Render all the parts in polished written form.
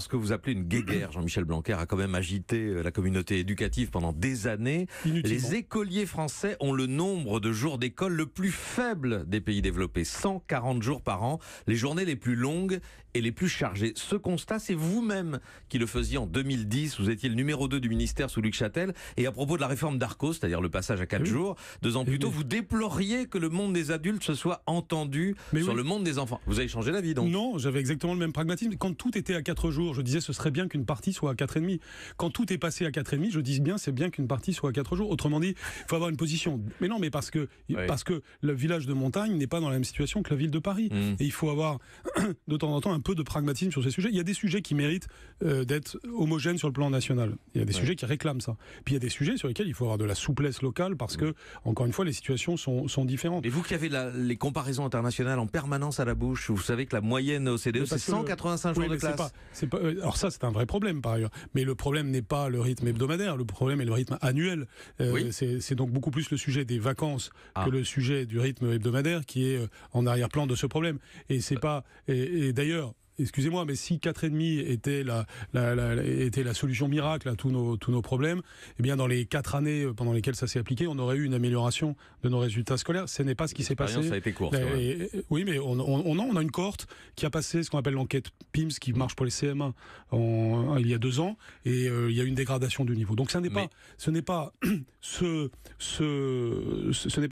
Ce que vous appelez une guéguerre, Jean-Michel Blanquer a quand même agité la communauté éducative pendant des années. Les écoliers français ont le nombre de jours d'école le plus faible des pays développés, 140 jours par an, les journées les plus longues et les plus chargées. Ce constat, c'est vous-même qui le faisiez en 2010. Vous étiez le numéro 2 du ministère sous Luc Châtel. Et à propos de la réforme d'Arcos, c'est-à-dire le passage à 4 jours, 2 ans plus tôt, vous déploriez que le monde des adultes se soit entendu sur le monde des enfants. Vous avez changé d'avis donc? Non, j'avais exactement le même pragmatisme. Quand tout était à 4 jours, je disais ce serait bien qu'une partie soit à 4,5. Quand tout est passé à 4,5, je dis bien c'est bien qu'une partie soit à 4 jours. Autrement dit, il faut avoir une position. Mais non, mais parce que le village de montagne n'est pas dans la même situation que la ville de Paris. Et il faut avoir de temps en temps un peu de pragmatisme sur ces sujets. Il y a des sujets qui méritent d'être homogènes sur le plan national. Il y a des sujets qui réclament ça. Puis il y a des sujets sur lesquels il faut avoir de la souplesse locale parce que, encore une fois, les situations sont différentes. Et vous qui avez les comparaisons internationales en permanence à la bouche, vous savez que la moyenne OCDE, c'est 185 jours de classe. Alors ça, c'est un vrai problème par ailleurs. Mais le problème n'est pas le rythme hebdomadaire, le problème est le rythme annuel. C'est donc beaucoup plus le sujet des vacances que le sujet du rythme hebdomadaire qui est en arrière-plan de ce problème. Et c'est pas. Et d'ailleurs. Excusez-moi, mais si 4,5 était la solution miracle à tous nos problèmes, eh bien dans les 4 années pendant lesquelles ça s'est appliqué, on aurait eu une amélioration de nos résultats scolaires. Ce n'est pas ce qui s'est passé. Ça a été court. Oui, mais on a une cohorte qui a passé ce qu'on appelle l'enquête PIMS, qui marche pour les CM1 il y a 2 ans, et il y a une dégradation du niveau. Donc ce n'est pas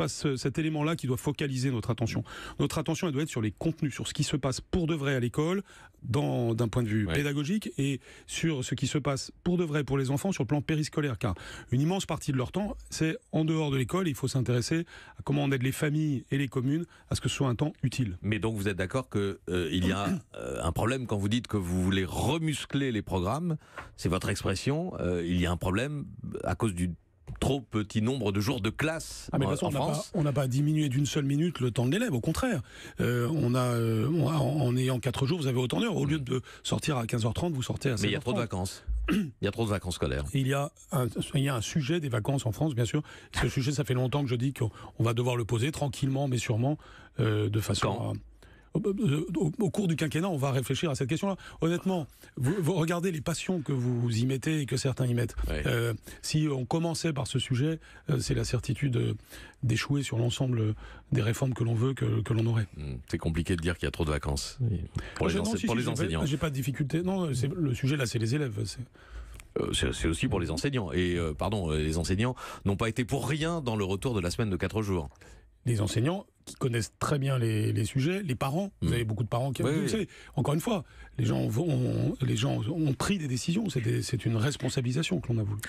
cet élément-là qui doit focaliser notre attention. Notre attention, elle doit être sur les contenus, sur ce qui se passe pour de vrai à l'école, d'un point de vue pédagogique, et sur ce qui se passe pour de vrai pour les enfants sur le plan périscolaire, car une immense partie de leur temps c'est en dehors de l'école. Il faut s'intéresser à comment on aide les familles et les communes à ce que ce soit un temps utile. Mais donc vous êtes d'accord qu'il y a un problème quand vous dites que vous voulez remuscler les programmes, c'est votre expression, il y a un problème à cause du trop petit nombre de jours de classe en France. On n'a pas diminué d'une seule minute le temps de l'élève, au contraire. En ayant 4 jours, vous avez autant d'heures. Au lieu de sortir à 15h30, vous sortez à 16h30. Mais il y a trop de vacances. Il y a trop de vacances scolaires. Il y a un sujet des vacances en France, bien sûr. Ce sujet, ça fait longtemps que je dis qu'on va devoir le poser tranquillement, mais sûrement, de façon au cours du quinquennat, on va réfléchir à cette question-là. Honnêtement, vous regardez les passions que vous y mettez et que certains y mettent. Si on commençait par ce sujet, c'est la certitude d'échouer sur l'ensemble des réformes que l'on veut que l'on aurait. C'est compliqué de dire qu'il y a trop de vacances pour les enseignants. J'ai pas de difficulté. Non, le sujet là, c'est les élèves. C'est aussi pour les enseignants. Et les enseignants n'ont pas été pour rien dans le retour de la semaine de 4 jours. Les enseignants qui connaissent très bien les sujets, les parents, vous avez beaucoup de parents qui... Vous savez, encore une fois, les gens ont pris des décisions, c'est une responsabilisation que l'on a voulu.